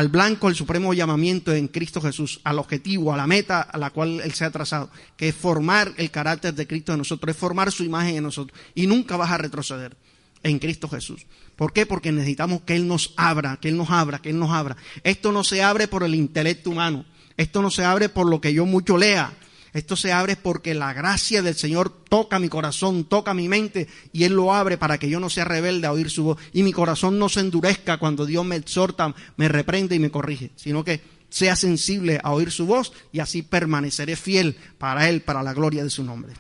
blanco, el supremo llamamiento en Cristo Jesús, al objetivo, a la meta a la cual Él se ha trazado, que es formar el carácter de Cristo en nosotros, es formar su imagen en nosotros, y nunca vas a retroceder en Cristo Jesús. ¿Por qué? Porque necesitamos que Él nos abra. Esto no se abre por el intelecto humano, esto no se abre por lo que yo mucho lea, esto se abre porque la gracia del Señor toca mi corazón, toca mi mente, y Él lo abre para que yo no sea rebelde a oír su voz, y mi corazón no se endurezca cuando Dios me exhorta, me reprende y me corrige, sino que sea sensible a oír su voz, y así permaneceré fiel para Él, para la gloria de su nombre.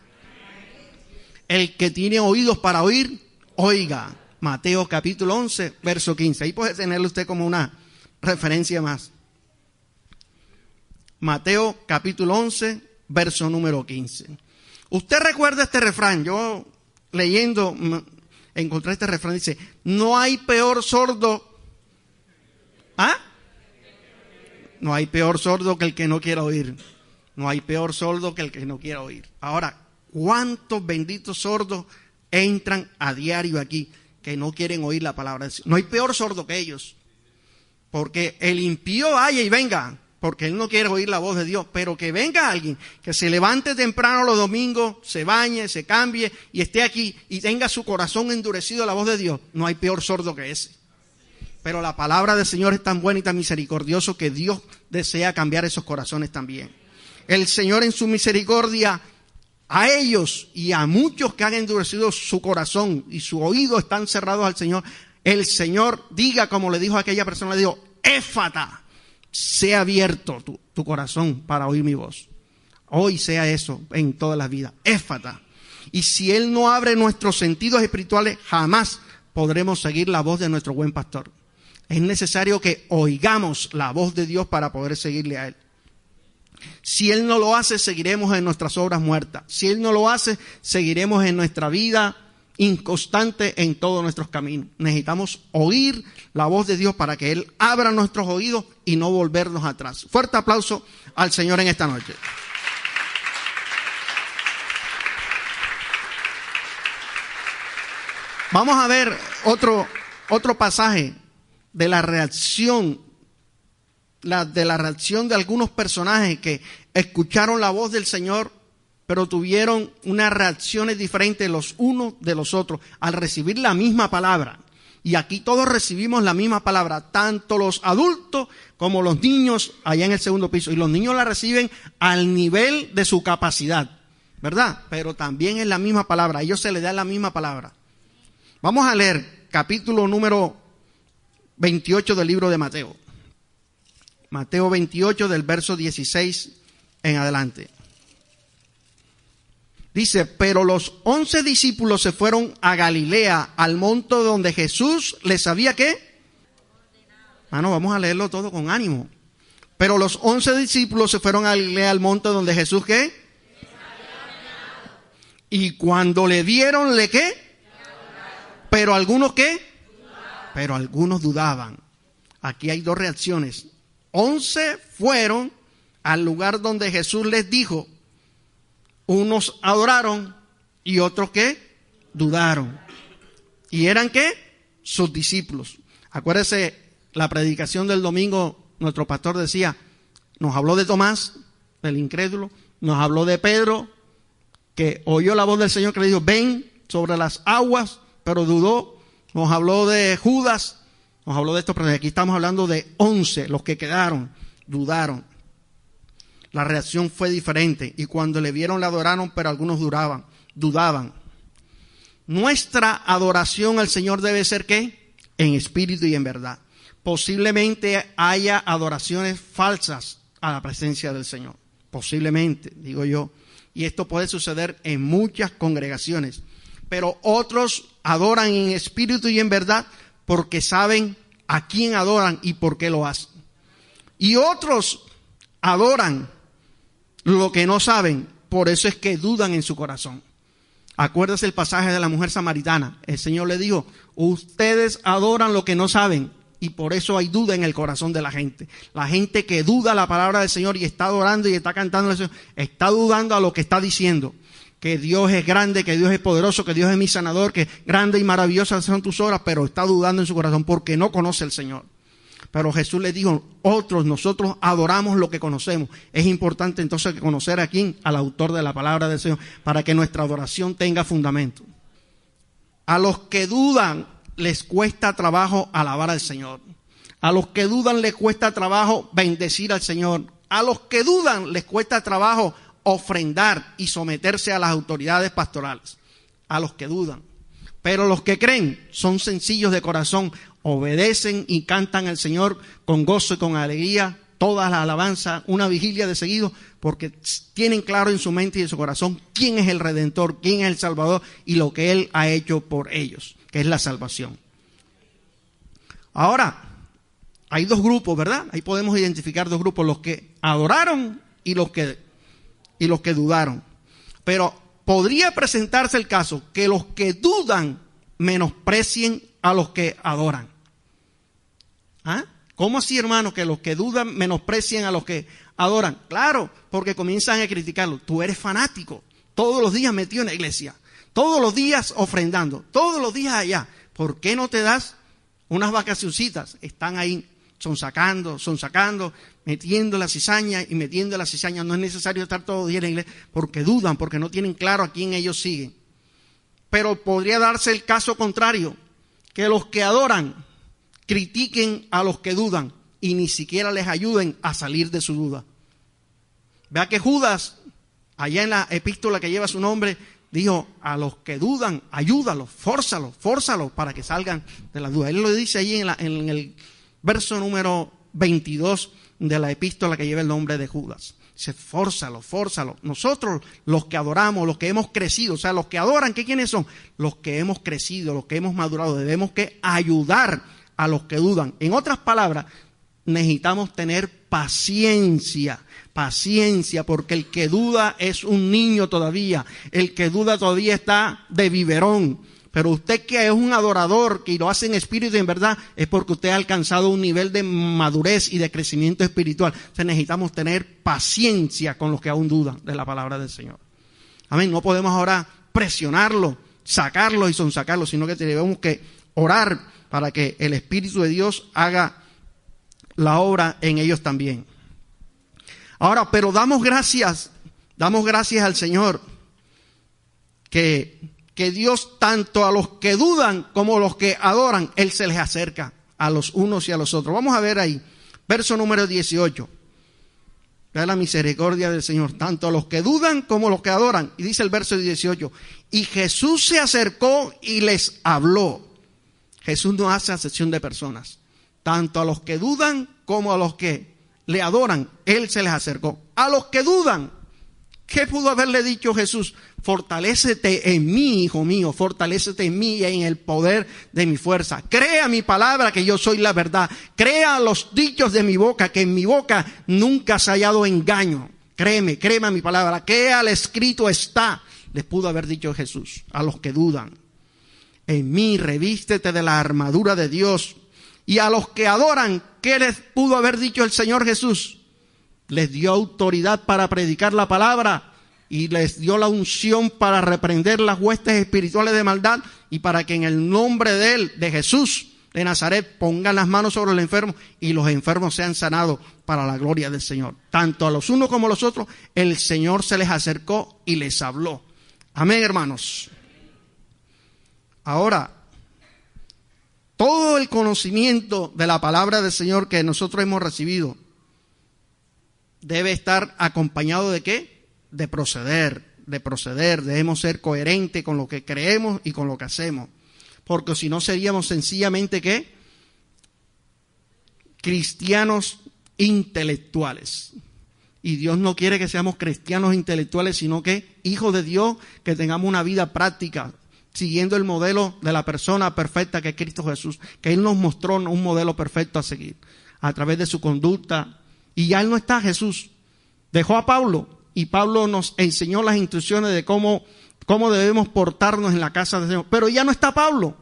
El que tiene oídos para oír, oiga. Mateo capítulo 11, verso 15. Ahí puede tenerlo usted como una referencia más. Mateo capítulo 11, verso número 15. Usted recuerda este refrán. Yo leyendo encontré este refrán. Dice, no hay peor sordo. No hay peor sordo que el que no quiera oír. No hay peor sordo que el que no quiera oír. Ahora, ¿cuántos benditos sordos entran a diario aquí que no quieren oír la palabra de Dios? No hay peor sordo que ellos, porque el impío vaya y venga, porque él no quiere oír la voz de Dios, pero que venga alguien que se levante temprano los domingos, se bañe, se cambie y esté aquí y tenga su corazón endurecido a la voz de Dios. No hay peor sordo que ese. Pero la palabra del Señor es tan buena y tan misericordioso que Dios desea cambiar esos corazones también. El Señor en su misericordia a ellos y a muchos que han endurecido su corazón y su oído están cerrados al Señor, el Señor diga como le dijo a aquella persona, le dijo, éfata, sea abierto tu corazón para oír mi voz. Hoy sea eso en todas las vidas, éfata. Y si Él no abre nuestros sentidos espirituales, jamás podremos seguir la voz de nuestro buen pastor. Es necesario que oigamos la voz de Dios para poder seguirle a Él. Si Él no lo hace, seguiremos en nuestras obras muertas. Si Él no lo hace, seguiremos en nuestra vida inconstante en todos nuestros caminos. Necesitamos oír la voz de Dios para que Él abra nuestros oídos y no volvernos atrás. Fuerte aplauso al Señor en esta noche. Vamos a ver otro pasaje de la reacción de algunos personajes que escucharon la voz del Señor, pero tuvieron unas reacciones diferentes los unos de los otros al recibir la misma palabra. Y aquí todos recibimos la misma palabra, tanto los adultos como los niños allá en el segundo piso. Y los niños la reciben al nivel de su capacidad, ¿verdad? Pero también es la misma palabra, a ellos se les da la misma palabra. Vamos a leer capítulo número 28 del libro de Mateo. Mateo 28 del verso 16 en adelante. Dice, pero los 11 discípulos se fueron a Galilea, al monte donde Jesús les había ¿qué? Vamos a leerlo todo con ánimo. Pero los 11 discípulos se fueron a Galilea, al monte donde Jesús ¿qué? Y cuando le vieron, ¿le qué? Pero algunos ¿qué? Pero algunos dudaban. Aquí hay dos reacciones. 11 fueron al lugar donde Jesús les dijo. Unos adoraron y otros ¿qué? Dudaron. ¿Y eran qué? Sus discípulos. Acuérdese, la predicación del domingo, nuestro pastor decía, nos habló de Tomás, del incrédulo, nos habló de Pedro, que oyó la voz del Señor que le dijo, ven sobre las aguas, pero dudó. Nos habló de Judas, nos habló de esto, pero aquí estamos hablando de 11, los que quedaron, dudaron. La reacción fue diferente y cuando le vieron le adoraron, pero algunos dudaban. Nuestra adoración al Señor debe ser ¿qué? En espíritu y en verdad. Posiblemente haya adoraciones falsas a la presencia del Señor. Posiblemente, digo yo. Y esto puede suceder en muchas congregaciones. Pero otros adoran en espíritu y en verdad porque saben a quién adoran y por qué lo hacen. Y otros adoran lo que no saben, por eso es que dudan en su corazón. Acuérdese el pasaje de la mujer samaritana. El Señor le dijo, ustedes adoran lo que no saben y por eso hay duda en el corazón de la gente. La gente que duda la palabra del Señor y está adorando y está cantando al Señor, está dudando a lo que está diciendo. Que Dios es grande, que Dios es poderoso, que Dios es mi sanador, que grande y maravillosas son tus obras, pero está dudando en su corazón porque no conoce al Señor. Pero Jesús les dijo, nosotros adoramos lo que conocemos. Es importante entonces conocer a quién, al autor de la palabra del Señor, para que nuestra adoración tenga fundamento. A los que dudan les cuesta trabajo alabar al Señor. A los que dudan les cuesta trabajo bendecir al Señor. A los que dudan les cuesta trabajo ofrendar y someterse a las autoridades pastorales. A los que dudan. Pero los que creen son sencillos de corazón, obedecen y cantan al Señor con gozo y con alegría, todas las alabanzas, una vigilia de seguido, porque tienen claro en su mente y en su corazón quién es el Redentor, quién es el Salvador y lo que Él ha hecho por ellos, que es la salvación. Ahora, hay dos grupos, ¿verdad? Ahí podemos identificar dos grupos, los que adoraron y los que dudaron. Pero podría presentarse el caso que los que dudan menosprecien a los que adoran. ¿Ah? ¿Cómo así, hermano, que los que dudan menosprecien a los que adoran? Claro, porque comienzan a criticarlo. Tú eres fanático, todos los días metido en la iglesia, todos los días ofrendando, todos los días allá. ¿Por qué no te das unas vacacioncitas? Están ahí sonsacando, metiendo la cizaña y metiendo la cizaña. No es necesario estar todos los días en la iglesia porque dudan, porque no tienen claro a quién ellos siguen. Pero podría darse el caso contrario, que los que adoran critiquen a los que dudan y ni siquiera les ayuden a salir de su duda. Vea que Judas, allá en la epístola que lleva su nombre, dijo, a los que dudan, ayúdalos, fórzalos para que salgan de la duda. Él lo dice allí en el verso número 22 de la epístola que lleva el nombre de Judas. Dice, fórzalo. Nosotros, los que adoramos, los que hemos crecido, o sea, los que adoran, ¿quiénes son? Los que hemos crecido, los que hemos madurado, debemos que ayudar a los que dudan. En otras palabras, necesitamos tener paciencia, porque el que duda es un niño todavía, el que duda todavía está de biberón. Pero usted que es un adorador, que lo hace en espíritu y en verdad, es porque usted ha alcanzado un nivel de madurez y de crecimiento espiritual. Entonces necesitamos tener paciencia con los que aún dudan de la palabra del Señor. Amén. No podemos ahora presionarlo, sacarlo y sonsacarlo, sino que tenemos que orar para que el Espíritu de Dios haga la obra en ellos también. Ahora, pero damos gracias al Señor que Dios, tanto a los que dudan como a los que adoran, Él se les acerca a los unos y a los otros. Vamos a ver ahí, verso número 18. Vea la misericordia del Señor, tanto a los que dudan como a los que adoran. Y dice el verso 18, y Jesús se acercó y les habló. Jesús no hace acepción de personas. Tanto a los que dudan como a los que le adoran, Él se les acercó. A los que dudan, ¿qué pudo haberle dicho Jesús? Fortalécete en mí, hijo mío, fortalécete en mí y en el poder de mi fuerza. Crea mi palabra que yo soy la verdad. Crea los dichos de mi boca, que en mi boca nunca se ha hallado engaño. Créeme a mi palabra, que al escrito está. Les pudo haber dicho Jesús a los que dudan. En mí revístete de la armadura de Dios. Y a los que adoran, ¿qué les pudo haber dicho el Señor Jesús? Les dio autoridad para predicar la palabra y les dio la unción para reprender las huestes espirituales de maldad y para que en el nombre de Él, de Jesús de Nazaret, pongan las manos sobre los enfermos y los enfermos sean sanados para la gloria del Señor. Tanto a los unos como a los otros, el Señor se les acercó y les habló. Amén, hermanos. Ahora, todo el conocimiento de la palabra del Señor que nosotros hemos recibido debe estar acompañado ¿de qué? De proceder. Debemos ser coherentes con lo que creemos y con lo que hacemos. Porque si no seríamos sencillamente ¿qué? Cristianos intelectuales. Y Dios no quiere que seamos cristianos intelectuales, sino que hijos de Dios, que tengamos una vida práctica, siguiendo el modelo de la persona perfecta que es Cristo Jesús, que Él nos mostró un modelo perfecto a seguir, a través de su conducta. Y ya Él no está, Jesús dejó a Pablo, y Pablo nos enseñó las instrucciones de cómo debemos portarnos en la casa del Señor. Pero ya no está Pablo,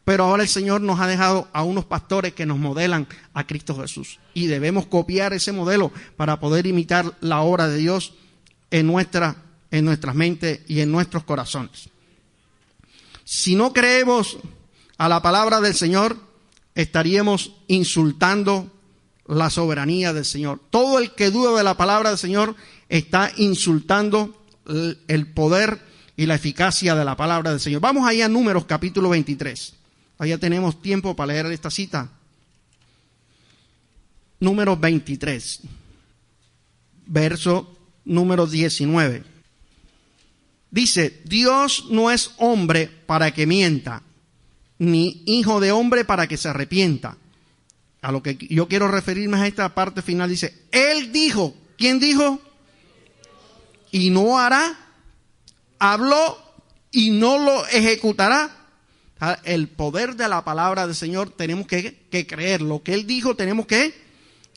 pero ahora el Señor nos ha dejado a unos pastores que nos modelan a Cristo Jesús. Y debemos copiar ese modelo para poder imitar la obra de Dios en nuestras mentes y en nuestros corazones. Si no creemos a la palabra del Señor, estaríamos insultando la soberanía del Señor. Todo el que duda de la palabra del Señor está insultando el poder y la eficacia de la palabra del Señor. Vamos allá a Números capítulo 23. Allá tenemos tiempo para leer esta cita. Números 23, verso número 19. Dice, Dios no es hombre para que mienta, ni hijo de hombre para que se arrepienta. A lo que yo quiero referirme a esta parte final, dice, Él dijo, ¿quién dijo? Y no hará, habló y no lo ejecutará. El poder de la palabra del Señor tenemos que creer. Lo que Él dijo tenemos que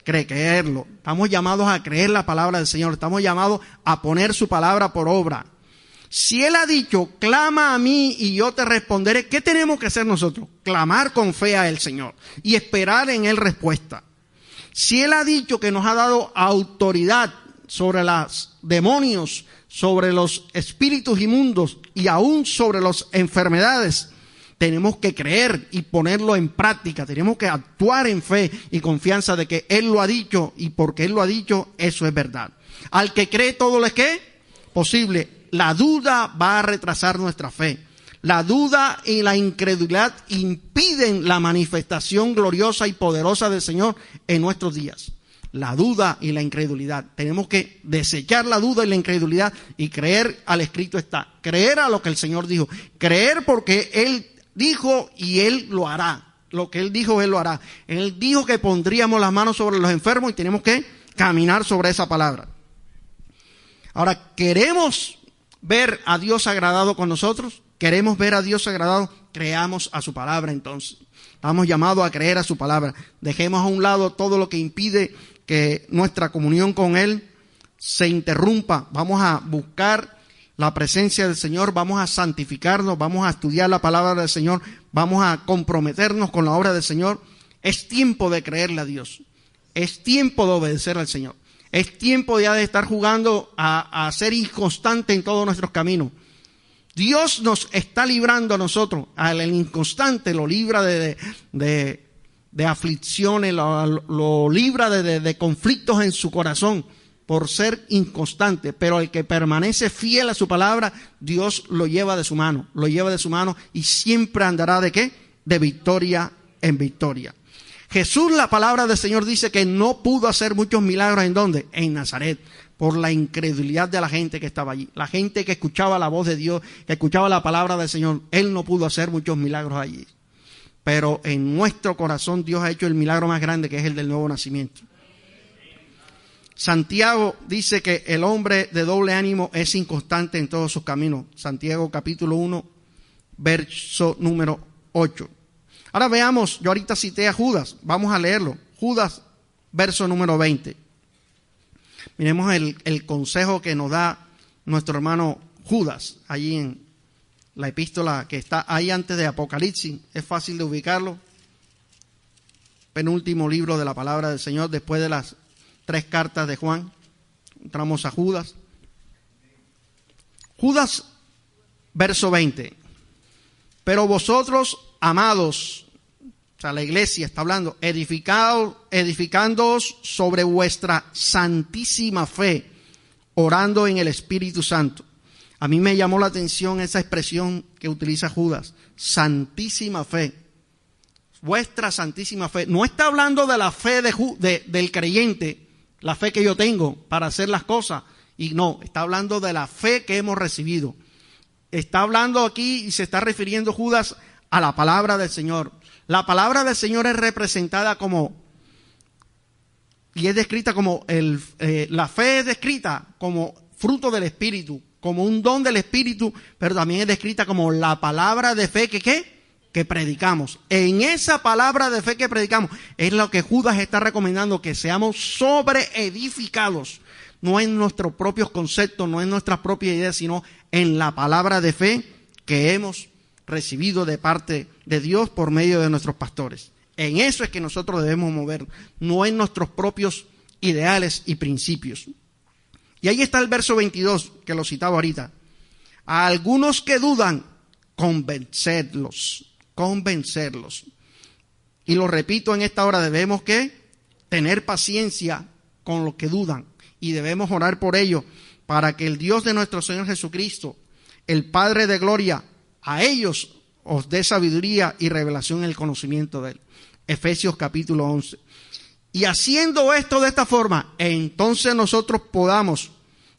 creerlo. Estamos llamados a creer la palabra del Señor. Estamos llamados a poner su palabra por obra. Si Él ha dicho, clama a mí y yo te responderé, ¿qué tenemos que hacer nosotros? Clamar con fe a el Señor y esperar en Él respuesta. Si Él ha dicho que nos ha dado autoridad sobre los demonios, sobre los espíritus inmundos y aún sobre las enfermedades, tenemos que creer y ponerlo en práctica. Tenemos que actuar en fe y confianza de que Él lo ha dicho, y porque Él lo ha dicho, eso es verdad. Al que cree todo lo es ¿qué? Posible. La duda va a retrasar nuestra fe. La duda y la incredulidad impiden la manifestación gloriosa y poderosa del Señor en nuestros días. La duda y la incredulidad. Tenemos que desechar la duda y la incredulidad y creer al escrito está. Creer a lo que el Señor dijo. Creer porque Él dijo y Él lo hará. Lo que Él dijo, Él lo hará. Él dijo que pondríamos las manos sobre los enfermos y tenemos que caminar sobre esa palabra. Ahora, ¿queremos ver a Dios agradado con nosotros? ¿Queremos ver a Dios agradado? Creamos a su palabra entonces. Estamos llamados a creer a su palabra. Dejemos a un lado todo lo que impide que nuestra comunión con Él se interrumpa. Vamos a buscar la presencia del Señor, vamos a santificarnos, vamos a estudiar la palabra del Señor, vamos a comprometernos con la obra del Señor. Es tiempo de creerle a Dios. Es tiempo de obedecer al Señor. Es tiempo ya de estar jugando a ser inconstante en todos nuestros caminos. Dios nos está librando a nosotros. Al inconstante lo libra de aflicciones, lo libra de conflictos en su corazón por ser inconstante. Pero el que permanece fiel a su palabra, Dios lo lleva de su mano. Lo lleva de su mano y siempre andará ¿de qué? De victoria en victoria. Jesús, la palabra del Señor dice que no pudo hacer muchos milagros. ¿En dónde? En Nazaret, por la incredulidad de la gente que estaba allí. La gente que escuchaba la voz de Dios, que escuchaba la palabra del Señor. Él no pudo hacer muchos milagros allí. Pero en nuestro corazón Dios ha hecho el milagro más grande, que es el del nuevo nacimiento. Santiago dice que el hombre de doble ánimo es inconstante en todos sus caminos. Santiago capítulo 1, verso número 8. Ahora veamos, yo ahorita cité a Judas, vamos a leerlo. Judas, verso número 20. Miremos el consejo que nos da nuestro hermano Judas, allí en la epístola que está ahí antes de Apocalipsis. Es fácil de ubicarlo. Penúltimo libro de la palabra del Señor, después de las 3 cartas de Juan. Entramos a Judas. Judas, verso 20. Pero vosotros, amados, o sea, la iglesia está hablando, edificándoos sobre vuestra santísima fe, orando en el Espíritu Santo. A mí me llamó la atención esa expresión que utiliza Judas, santísima fe. Vuestra santísima fe. No está hablando de la fe del creyente, la fe que yo tengo para hacer las cosas, y no, está hablando de la fe que hemos recibido. Está hablando aquí y se está refiriendo Judas a la palabra del Señor. La palabra del Señor es representada como, y es descrita como, la fe es descrita como fruto del Espíritu, como un don del Espíritu, pero también es descrita como la palabra de fe que predicamos. En esa palabra de fe que predicamos es lo que Judas está recomendando, que seamos sobreedificados, no en nuestros propios conceptos, no en nuestras propias ideas, sino en la palabra de fe que hemos recibido de parte de Dios por medio de nuestros pastores. En eso es que nosotros debemos mover, no en nuestros propios ideales y principios. Y ahí está el verso 22, que lo citaba ahorita. A algunos que dudan, convencerlos. Y lo repito en esta hora, debemos que tener paciencia con los que dudan y debemos orar por ellos para que el Dios de nuestro Señor Jesucristo, el Padre de gloria, a ellos os dé sabiduría y revelación en el conocimiento de Él. Efesios capítulo 11. Y haciendo esto de esta forma, entonces nosotros podamos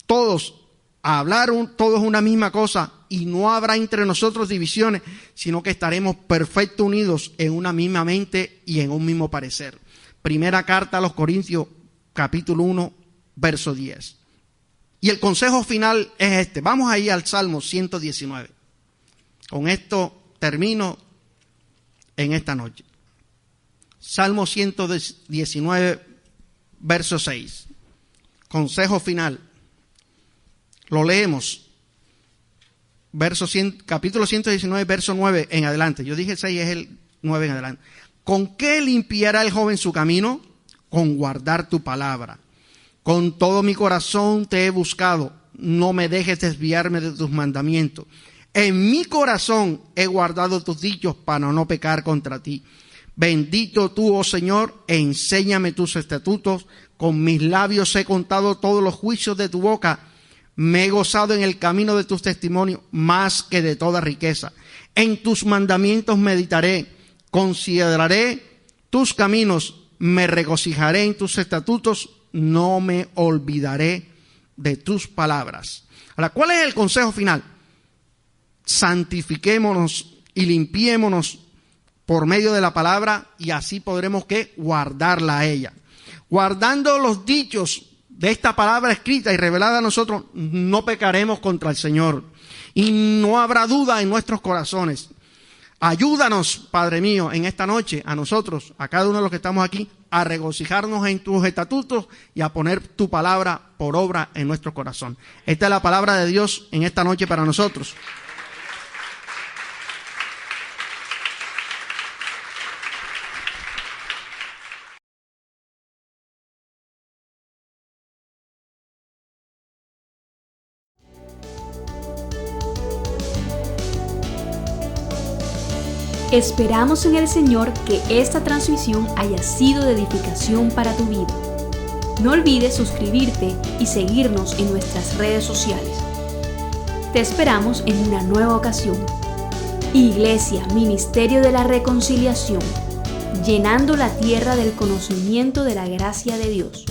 todos hablar todos una misma cosa y no habrá entre nosotros divisiones, sino que estaremos perfectos unidos en una misma mente y en un mismo parecer. Primera carta a los Corintios capítulo 1, verso 10. Y el consejo final es este. Vamos ahí al Salmo 119. Con esto termino en esta noche. Salmo 119, verso 6. Consejo final. Lo leemos. Capítulo 119, verso 9 en adelante. Yo dije 6, es el 9 en adelante. ¿Con qué limpiará el joven su camino? Con guardar tu palabra. Con todo mi corazón te he buscado. No me dejes desviarme de tus mandamientos. En mi corazón he guardado tus dichos para no pecar contra ti. Bendito tú, oh Señor, enséñame tus estatutos. Con mis labios he contado todos los juicios de tu boca. Me he gozado en el camino de tus testimonios más que de toda riqueza. En tus mandamientos meditaré, consideraré tus caminos, me regocijaré en tus estatutos, no me olvidaré de tus palabras. Ahora, ¿cuál es el consejo final? Santifiquémonos y limpiémonos por medio de la palabra y así podremos ¿qué? Guardarla a ella. Guardando los dichos de esta palabra escrita y revelada a nosotros, no pecaremos contra el Señor y no habrá duda en nuestros corazones. Ayúdanos, Padre mío, en esta noche, a nosotros, a cada uno de los que estamos aquí, a regocijarnos en tus estatutos y a poner tu palabra por obra en nuestro corazón. Esta es la palabra de Dios en esta noche para nosotros. Esperamos en el Señor que esta transmisión haya sido de edificación para tu vida. No olvides suscribirte y seguirnos en nuestras redes sociales. Te esperamos en una nueva ocasión. Iglesia, Ministerio de la Reconciliación, llenando la tierra del conocimiento de la gracia de Dios.